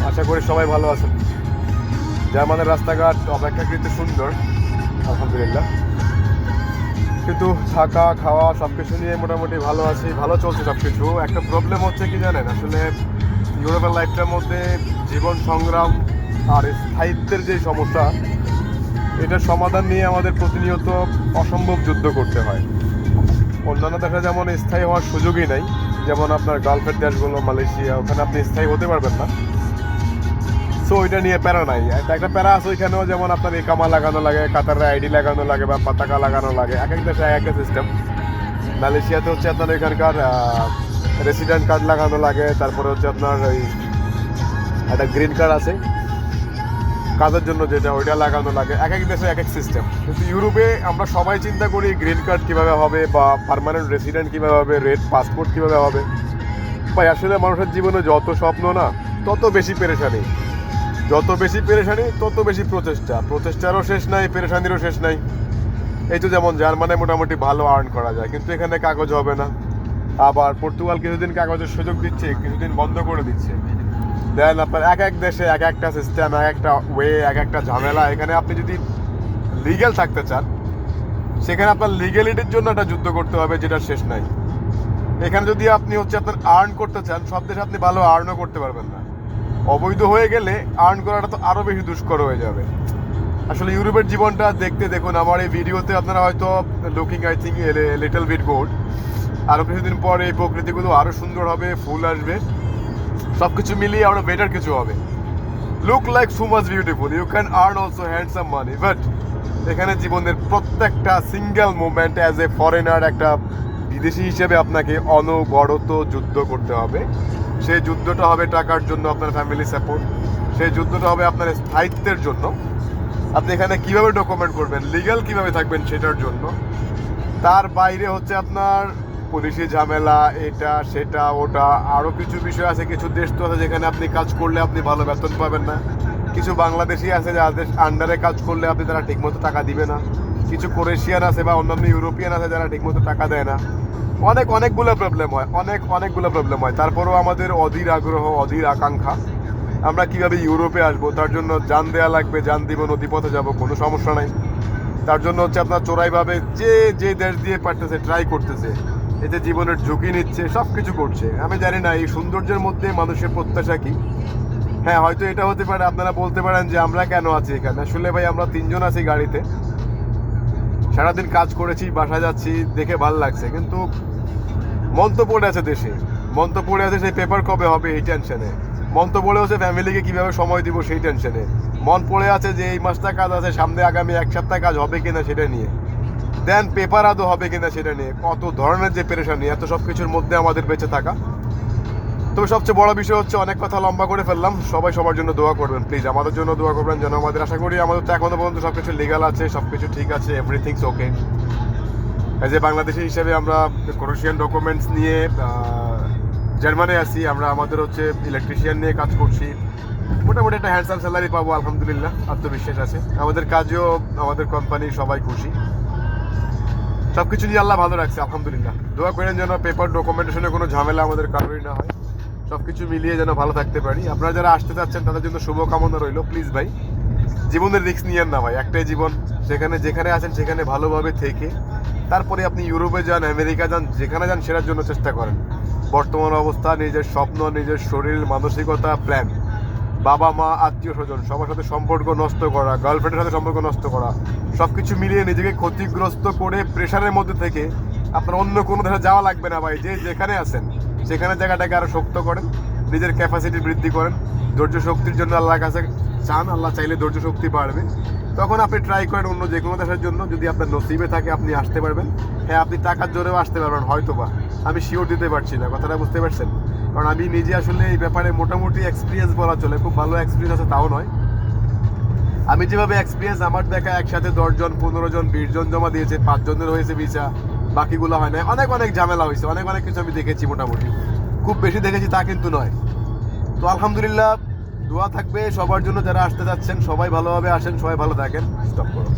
আশা করি সবাই ভালো আছেন। জার্মানের রাস্তাঘাট অপেক্ষাকৃত সুন্দর, আলহামদুলিল্লাহ। কিন্তু থাকা খাওয়া সব কিছু নিয়ে মোটামুটি ভালো আছি, ভালো চলছে সব কিছু। একটা প্রবলেম হচ্ছে কি জানেন, আসলে ইউরোপের লাইফটার মধ্যে জীবন সংগ্রাম আর স্থায়িত্বের যে সমস্যা, এটার সমাধান নিয়ে আমাদের প্রতিনিয়ত অসম্ভব যুদ্ধ করতে হয়। অন্যান্য দেশে যেমন স্থায়ী হওয়ার সুযোগই নাই, যেমন আপনার গালফের দেশগুলো, মালয়েশিয়া, ওখানে আপনি স্থায়ী হতে পারবেন না। সো ওইটা নিয়ে প্যারা নাই। একটা প্যারা আছে ওইখানেও, যেমন আপনার একামা লাগানো লাগে, কাতারের আইডি লাগানো লাগে বা পতাকা লাগানো লাগে। এক এক দেশে এক একটা সিস্টেম। মালয়েশিয়াতে হচ্ছে আপনার এখানকার রেসিডেন্ট কার্ড লাগানো লাগে, তারপরে হচ্ছে আপনার ওই একটা গ্রিন কার্ড আছে কাজের জন্য, যেটা ওইটা লাগানো লাগে। এক এক দেশে এক এক সিস্টেম। কিন্তু ইউরোপে আমরা সবাই চিন্তা করি গ্রিন কার্ড কীভাবে হবে বা পার্মানেন্ট রেসিডেন্ট কীভাবে হবে, রেড পাসপোর্ট কীভাবে হবে। ভাই আসলে মানুষের জীবনে যত স্বপ্ন না, তত বেশি পেরেশানি। যত বেশি পেরেশানি তত বেশি প্রচেষ্টা। প্রচেষ্টারও শেষ নাই, পেরেশানিরও শেষ নাই। এই তো যেমন জার্মানে মোটামুটি ভালো আর্ন করা যায়, কিন্তু এখানে কাগজ হবে না। আবার পর্তুগাল কিছুদিন কাগজের সুযোগ দিচ্ছে, কিছুদিন বন্ধ করে দিচ্ছে। দেন আপনার এক এক দেশে এক একটা সিস্টেম, এক একটা ওয়ে, এক একটা ঝামেলা। এখানে আপনি যদি লিগ্যাল থাকতে চান, সেখানে আপনার লিগ্যালিটির জন্য একটা যুদ্ধ করতে হবে, যেটা শেষ নাই। এখানে যদি আপনি হচ্ছে আপনার আর্ন করতে চান, সব দেশে আপনি ভালো আর্নও করতে পারবেন না। অবৈধ হয়ে গেলে আর্ন করাটা তো আরও বেশি দুষ্কর হয়ে যাবে। আসলে ইউরোপের জীবনটা দেখতে দেখুন, আমার এই ভিডিওতে আপনারা হয়তো looking I think little bit good. আরও কিছুদিন পর এই প্রকৃতিগুলো আরও সুন্দর হবে, ফুল আসবে, সব কিছু মিলিয়ে আরও বেটার কিছু হবে। Look like so much beautiful, you can earn also handsome money. But এখানে জীবনের প্রত্যেকটা single movement as a foreigner, একটা বিদেশি হিসেবে আপনাকে অনবরত যুদ্ধ করতে হবে। সেই যুদ্ধটা হবে টাকার জন্য, আপনার ফ্যামিলি সাপোর্ট। সেই যুদ্ধটা হবে আপনার স্থায়িত্বের জন্য। আপনি এখানে কীভাবে ডকুমেন্ট করবেন, লিগ্যাল কীভাবে থাকবেন, সেটার জন্য। তার বাইরে হচ্ছে আপনার পুলিশি ঝামেলা, এটা সেটা ওটা, আরও কিছু বিষয় আছে। কিছু দেশ তো আছে যেখানে আপনি কাজ করলে আপনি ভালো বেতন পাবেন না। কিছু বাংলাদেশি আছে যাদের আন্ডারে কাজ করলে আপনি তারা ঠিকমতো টাকা দিবে না। কিছু ক্রোয়েশিয়ান আছে বা অন্যান্য ইউরোপিয়ান আছে যারা ঠিকমতো টাকা দেয় না। অনেকগুলো প্রবলেম হয়, অনেকগুলো প্রবলেম হয়। তারপরেও আমাদের অধীর আগ্রহ, অধীর আকাঙ্ক্ষা, আমরা কীভাবে ইউরোপে আসবো। তার জন্য জান দেওয়া লাগবে, জান দিব, নদীপথে যাব, কোনো সমস্যা নাই। তার জন্য হচ্ছে আপনার চোরাইভাবে যে দেশ দিয়ে পারতেছে ট্রাই করতেছে, এতে জীবনের ঝুঁকি নিচ্ছে, সব কিছু করছে। আমি জানি না এই সৌন্দর্যের মধ্যে মানুষের প্রত্যাশা কি। হ্যাঁ, হয়তো এটা হতে পারে, আপনারা বলতে পারেন যে আমরা কেন আছি এখানে। আসলে ভাই আমরা তিনজন আছি গাড়িতে, সারাদিন কাজ করেছি, বাসা যাচ্ছি, দেখে ভাল লাগছে। কিন্তু মন তো পড়ে আছে দেশে, মন তো পড়ে আছে সেই পেপার কবে হবে এই টেনশনে। মন তো পড়ে আছে ফ্যামিলিকে কীভাবে সময় দিব সেই টেনশনে। মন পড়ে আছে যে এই মাসটা কাজ আছে, সামনে আগামী এক সপ্তাহ কাজ হবে কিনা সেটা নিয়ে। দেন পেপার আদৌ হবে কিনা সেটা নিয়ে। কত ধরনের যে পেরেশানি, এত সব কিছুর মধ্যে আমাদের বেঁচে থাকা। তবে সবচেয়ে বড় বিষয় হচ্ছে, অনেক কথা লম্বা করে ফেললাম। সবাই সবার জন্য দোয়া করবেন প্লিজ, আমাদের জন্য দোয়া করবেন যেন আমাদের, আশা করি আমাদের তো এখনো পর্যন্ত সব কিছু লিগাল আছে, সব কিছু ঠিক আছে, everythings okay. As a Bangladeshi হিসেবে আমরা ক্রোয়েশিয়ান ডকুমেন্টস নিয়ে জার্মানি আছি। আমরা আমাদের হচ্ছে ইলেকট্রিশিয়ান নিয়ে কাজ করছি। মোটামুটি একটা হ্যান্ডসাম স্যালারি পাবো, আলহামদুলিল্লাহ, আত্মবিশ্বাস আছে। আমাদের কাজেও আমাদের কোম্পানি সবাই খুশি। সব কিছু নিয়ে আল্লাহ ভালো রাখছে, আলহামদুলিল্লাহ। দোয়া করেন যেন পেপার ডকুমেন্টেশনে কোনো ঝামেলা আমাদের কারোরই না হয়। সব কিছু মিলিয়ে যেন ভালো থাকতে পারি। আপনারা যারা আসতে চাচ্ছেন তাদের জন্য শুভকামনা রইল। প্লিজ ভাই, জীবনের রিস্ক নিয়েন না ভাই, একটাই জীবন। যেখানে আছেন সেখানে ভালোভাবে থেকে তারপরে আপনি ইউরোপে যান, আমেরিকা যান, যেখানে যান সেটার জন্য চেষ্টা করেন। বর্তমান অবস্থা, নিজের স্বপ্ন, নিজের শরীর, মানসিকতা, প্ল্যান, বাবা মা, আত্মীয় স্বজন, সবার সাথে সম্পর্ক নষ্ট করা, গার্লফ্রেন্ডের সাথে সম্পর্ক নষ্ট করা, সব কিছু মিলিয়ে নিজেকে ক্ষতিগ্রস্ত করে প্রেশারের মধ্যে থেকে আপনার অন্য কোনো দেশে যাওয়া লাগবে না ভাই। যেখানে আছেন সেখানে জায়গাটাকে আরও শক্ত করেন, নিজের ক্যাপাসিটি বৃদ্ধি করেন। ধৈর্য শক্তির জন্য আল্লাহর কাছে চান, আল্লাহ চাইলে ধৈর্য শক্তি বাড়বে। তখন আপনি ট্রাই করেন অন্য যে কোনো দেশের জন্য। যদি আপনার নসিবে থাকে আপনি আসতে পারবেন। হ্যাঁ, আপনি টাকার জোরেও আসতে পারবেন হয়তো বা, আমি শিওর দিতে পারছি না, কথাটা বুঝতে পারছেন। কারণ আমি নিজে আসলে এই ব্যাপারে মোটামুটি এক্সপিরিয়েন্স বলা চলে, খুব ভালো এক্সপিরিয়েন্স আছে তাও নয়। আমি যেভাবে এক্সপিরিয়েন্স, আমার দেখা একসাথে 10 জন 15 জন 20 জন জমা দিয়েছে, 5 জনের হয়েছে ভিসা, বাকিগুলো হয় না। অনেক ঝামেলা হয়েছে, অনেক কিছু আমি দেখেছি। মোটামুটি খুব বেশি দেখেছি তা কিন্তু নয়। তো আলহামদুলিল্লাহ, দোয়া থাকবে সবার জন্য যারা আসতে যাচ্ছেন। সবাই ভালোভাবে আসেন, সবাই ভালো থাকেন। স্টপ করো।